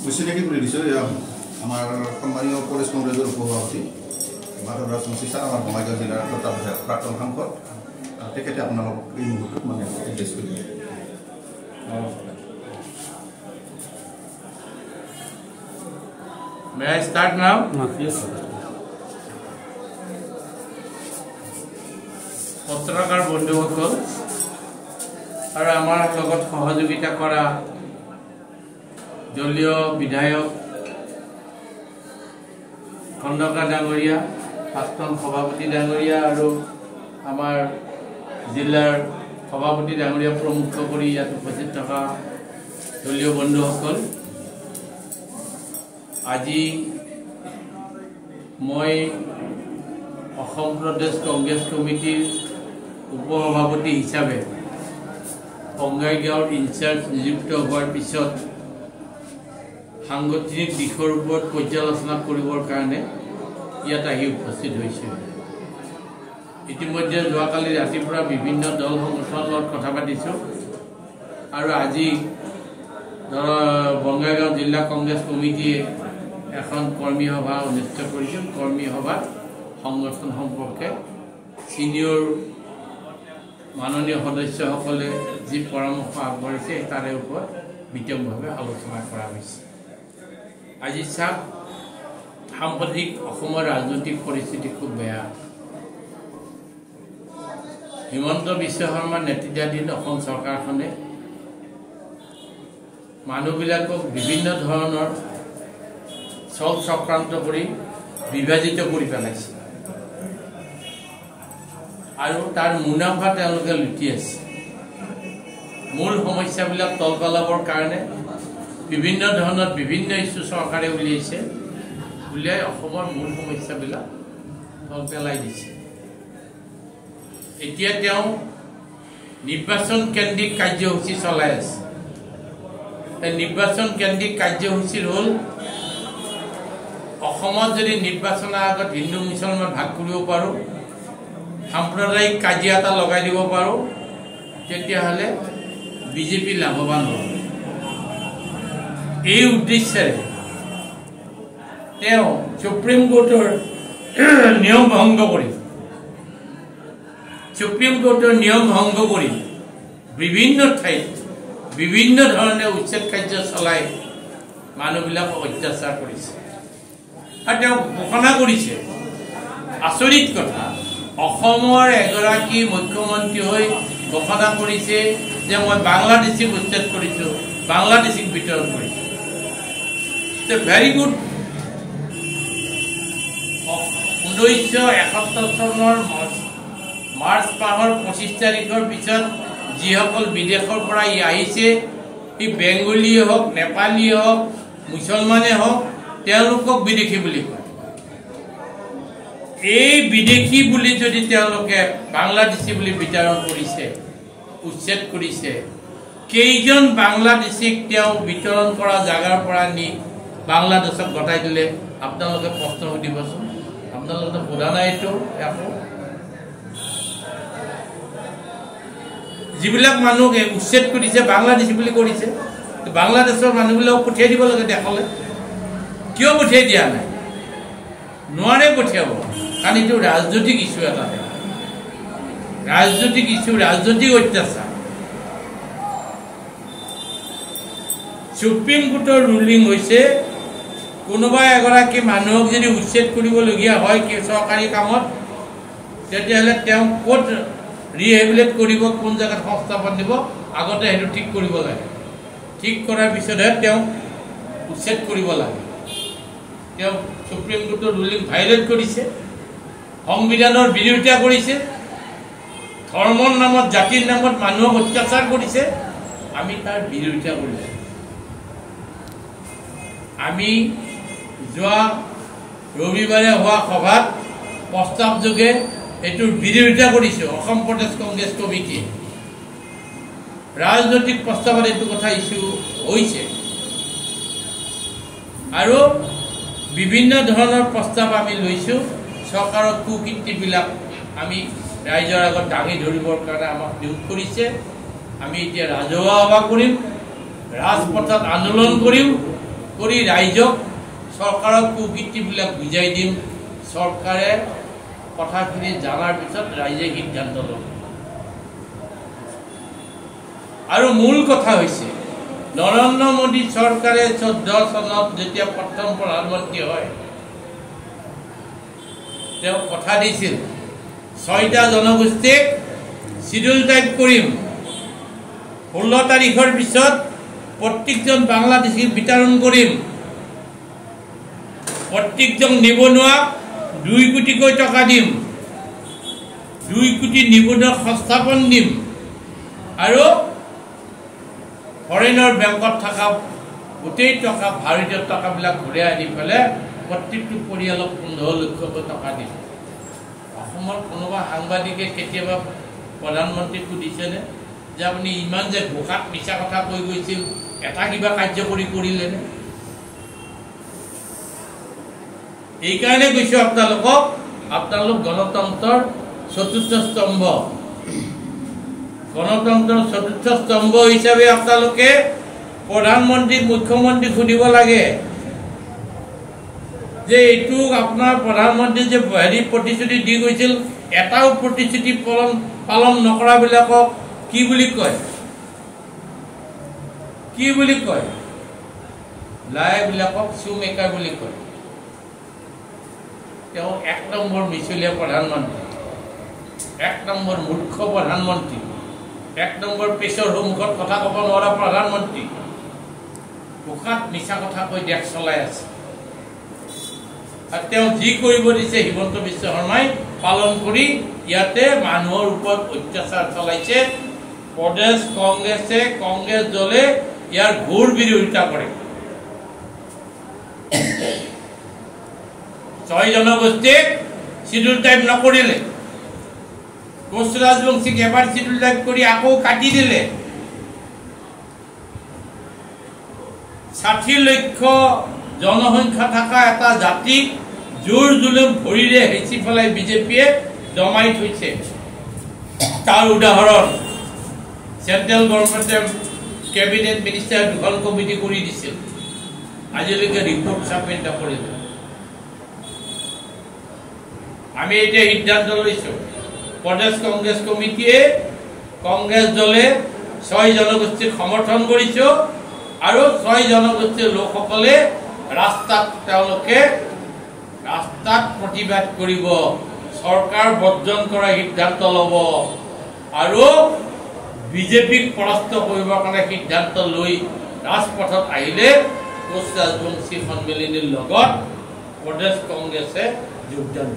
বেছিকৈ কৰি দিছোঁ আমাৰ সম্মানীয় প্ৰদেশ কংগ্ৰেছৰ সভাপতি মাধৱ ৰাজবংশী ছাৰ আমাৰ বঙাইগাঁও জিলাৰ প্ৰাক্তন সাংসদ তেখেতে আপোনালোকক এই মুহূৰ্তত মানে এড্ৰেছ কৰিব। May I start now? Yes, sir. পত্ৰকাৰ বন্ধুসকল আৰু আমাৰ লগত সহযোগিতা কৰা দলীয় বিধায়ক খণ্ডকাৰ ডাঙৰীয়া, প্ৰাক্তন সভাপতি ডাঙৰীয়া আৰু আমাৰ জিলাৰ সভাপতি ডাঙৰীয়া প্ৰমুখ কৰি ইয়াত উপস্থিত থকা দলীয় বন্ধুসকল, আজি মই অসম প্ৰদেশ কংগ্ৰেছ কমিটিৰ উপসভাপতি হিচাপে বঙাইগাঁৱৰ ইনচাৰ্জ নিযুক্ত হোৱাৰ পিছত সাংগঠনিক দিশৰ ওপৰত পৰ্যালোচনা কৰিবৰ কাৰণে ইয়াত আহি উপস্থিত হৈছে। ইতিমধ্যে যোৱাকালি ৰাতিৰ পৰা বিভিন্ন দল সংগঠনৰ লগত কথা পাতিছোঁ আৰু আজি বঙাইগাঁও জিলা কংগ্ৰেছ কমিটিয়ে এখন কৰ্মী সভা অনুষ্ঠিত কৰিছিল। কৰ্মী সভাত সংগঠন সম্পৰ্কে ছিনিয়ৰ মাননীয় সদস্যসকলে যি পৰামৰ্শ আগবঢ়াইছে তাৰে ওপৰত বিতংভাৱে আলোচনা কৰা হৈছে। আজি চাওক, সাম্প্ৰতিক অসমৰ ৰাজনৈতিক পৰিস্থিতি খুব বেয়া। হিমন্ত বিশ্ব শৰ্মাৰ নেতৃত্বাধীন অসম চৰকাৰখনে মানুহবিলাকক বিভিন্ন ধৰণৰ চল চক্ৰান্ত কৰি বিভাজিত কৰি পেলাইছে আৰু তাৰ মুনাফা তেওঁলোকে লুটি আছে। মূল সমস্যাবিলাক তল পেলাবৰ কাৰণে বিভিন্ন ধৰণৰ বিভিন্ন ইছ্যু চৰকাৰে উলিয়াইছে, উলিয়াই অসমৰ মূল সমস্যাবিলাক তল পেলাই দিছে। এতিয়া তেওঁ নিৰ্বাচন কেন্দ্ৰিক কাৰ্যসূচী চলাই আছে। নিৰ্বাচন কেন্দ্ৰিক কাৰ্যসূচীৰ হ'ল অসমত যদি নিৰ্বাচনৰ আগত হিন্দু মুছলমান ভাগ কৰিব পাৰোঁ, সাম্প্ৰদায়িক কাজিয়া এটা লগাই দিব পাৰোঁ, তেতিয়াহ'লে বিজেপি লাভৱান হ'ব। এই উদ্দেশ্যেৰে তেওঁ সুপ্ৰিম কোৰ্টৰ নিয়ম ভংগ কৰি বিভিন্ন ঠাইত বিভিন্ন ধৰণে উচ্ছেদ কাৰ্য চলাই মানুহবিলাকক অত্যাচাৰ কৰিছে। আৰু তেওঁ ঘোষণা কৰিছে, আচৰিত কথা, অসমৰ এগৰাকী মুখ্যমন্ত্ৰী হৈ ঘোষণা কৰিছে যে মই বাংলাদেশীক উচ্ছেদ কৰিছোঁ, বাংলাদেশীক বিতৰণ কৰিছোঁ। Very good. 1971 চনৰ মাৰ্চ মাহৰ 25 তাৰিখৰ পিছত যিসকল বিদেশৰ পৰা আহিছে, সি বেংগলীয়ে হওক, নেপালীয়ে হওক, মুছলমানে হওক, তেওঁলোকক বিদেশী বুলি কয়। এই বিদেশী বুলি যদি তেওঁলোকে বাংলাদেশী বুলি বিতৰণ কৰিছে, উচ্ছেদ কৰিছে, কেইজন বাংলাদেশীক তেওঁ বিতৰণ কৰা জাগাৰ পৰা নি বাংলাদেশক গতাই দিলে? আপোনালোকে প্ৰশ্ন সুধিবচোন। আপোনালোকে সোধা নাই এইটো একো? যিবিলাক মানুহ উচ্ছেদ কৰিছে বাংলাদেশী বুলি কৰিছে, বাংলাদেশৰ মানুহবিলাকক পঠিয়াই দিব লাগে দেশলৈ। কিয় পঠিয়াই দিয়া নাই? নোৱাৰে পঠিয়াব, কাৰণ এইটো ৰাজনৈতিক ইছ্যু এটা, ৰাজনৈতিক ইছ্যু, ৰাজনৈতিক অত্যাচাৰ। সুপ্ৰিম কোৰ্টৰ ৰুলিং হৈছে, কোনোবা এগৰাকী মানুহক যদি উচ্ছেদ কৰিবলগীয়া হয় চৰকাৰী কামত, তেতিয়াহ'লে তেওঁ ক'ত ৰিহেবিলেট কৰিব, কোন জেগাত সংস্থাপন দিব, আগতে সেইটো ঠিক কৰিব লাগে। ঠিক কৰাৰ পিছতহে তেওঁ উচ্ছেদ কৰিব লাগে। তেওঁ সুপ্ৰিম কোৰ্টৰ ৰুলিং ভাইলেট কৰিছে, সংবিধানৰ বিৰোধিতা কৰিছে, ধৰ্মৰ নামত, জাতিৰ নামত মানুহক অত্যাচাৰ কৰিছে। আমি তাৰ বিৰোধিতা কৰিছোঁ। আমি যোৱা ৰবিবাৰে হোৱা সভাত প্ৰস্তাৱযোগে এইটোৰ বিৰোধিতা কৰিছোঁ। অসম প্ৰদেশ কংগ্ৰেছ কমিটিয়ে ৰাজনৈতিক প্ৰস্তাৱত এইটো কথা ইছ্যু হৈছে আৰু বিভিন্ন ধৰণৰ প্ৰস্তাৱ আমি লৈছোঁ। চৰকাৰৰ কুকীৰ্তিবিলাক আমি ৰাইজৰ আগত দাঙি ধৰিবৰ কাৰণে আমাক নিয়োগ কৰিছে। আমি এতিয়া ৰাজহুৱা সভা কৰিম, ৰাজপথত আন্দোলন কৰিম কৰি ৰাইজক চৰকাৰৰ কুকীৰ্তিবিলাক বুজাই দিম চৰকাৰে কথাখিনি জনাৰ পিছত ৰাইজে সিদ্ধান্ত ল'ব আৰু মূল কথা হৈছে নৰেন্দ্ৰ মোদী চৰকাৰে 14 চনত যেতিয়া প্ৰথম প্ৰধানমন্ত্ৰী হয় তেওঁ কথা দিছিল 6টা জনগোষ্ঠীক শিডিউল টাইপ কৰিম 16 তাৰিখৰ পিছত প্ৰত্যেকজন বাংলাদেশীক বিতৰণ কৰিম প্ৰত্যেকজন নিবনুৱাক 2 কোটিকৈ টকা দিম 2 কোটি নিবনুৱাক সংস্থাপন দিম আৰু ফৰেনৰ বেংকত থকা গোটেই টকা ভাৰতীয় টকাবিলাক ঘূৰাই আনি পেলাই প্ৰত্যেকটো পৰিয়ালক 15 লক্ষকৈ টকা দিম অসমৰ কোনোবা সাংবাদিকে কেতিয়াবা প্ৰধানমন্ত্ৰীক সুধিছেনে যে আপুনি ইমান যে ঘোষাত মিছা কথা কৈ গৈছিল এটা কিবা কাৰ্যকৰী কৰিলেনে এইকাৰণে কৈছোঁ আপোনালোক গণতন্ত্ৰৰ চতুৰ্থ স্তম্ভ গণতন্ত্ৰৰ চতুৰ্থ স্তম্ভ হিচাপে আপোনালোকে প্ৰধানমন্ত্ৰীক মুখ্যমন্ত্ৰীক সুধিব লাগে যে এইটো আপোনাৰ প্ৰধানমন্ত্ৰী যে প্ৰতিশ্ৰুতি দি গৈছিল এটাও প্ৰতিশ্ৰুতি পালন নকৰাবিলাকক কি বুলি কয় লাইবিলাকক চুমেকাৰ বুলি কয় তেওঁ 1 নম্বৰ মিছলীয়া প্ৰধানমন্ত্ৰী 1 নম্বৰ মূৰ্খ প্ৰধানমন্ত্ৰী 1 নম্বৰ পেছৰ সন্মুখত কথা ক'ব নোৱাৰা প্ৰধানমন্ত্ৰী মুখাত মিছা কথা কৈ দেশ চলাই আছে আৰু তেওঁ যি কৰিব দিছে হিমন্ত বিশ্ব শৰ্মাই পালন কৰি ইয়াতে মানুহৰ ওপৰত অত্যাচাৰ চলাইছে প্ৰদেশ কংগ্ৰেছ দলে ইয়াৰ ঘোৰ বিৰোধিতা কৰে 6 জনগোষ্ঠীক শিডিউল টাইপ নকৰিলে কোচ ৰাজবংশীক এবাৰ শিডিউল টাইপ কৰি আকৌ কাটি দিলে 60 লক্ষ জনসংখ্যা থকা এটা জাতিক জোৰ জুলুম ভৰিৰে হেঁচি পেলাই বিজেপিয়ে দমাই থৈছে তাৰ উদাহৰণ চেন্ট্ৰেল গভৰ্ণমেণ্টে কেবিনেট মিনিষ্টাৰ 2খন কমিটি কৰি দিছিল আজিলৈকে ৰিপৰ্ট ছাবমিট নকৰিলে আমি এতিয়া সিদ্ধান্ত লৈছোঁ প্ৰদেশ কংগ্ৰেছ কমিটিয়ে কংগ্ৰেছ দলে 6 জনগোষ্ঠীক সমৰ্থন কৰিছে আৰু 6 জনগোষ্ঠীৰ লোকসকলে ৰাস্তাত প্ৰতিবাদ কৰিব চৰকাৰ বৰ্জন কৰা সিদ্ধান্ত ল'ব আৰু বিজেপিক পৰাস্ত কৰিবৰ কাৰণে সিদ্ধান্ত লৈ ৰাজপথত আহিলে কোচ ৰাজবংশী সন্মিলনীৰ লগত প্ৰদেশ কংগ্ৰেছে যোগদান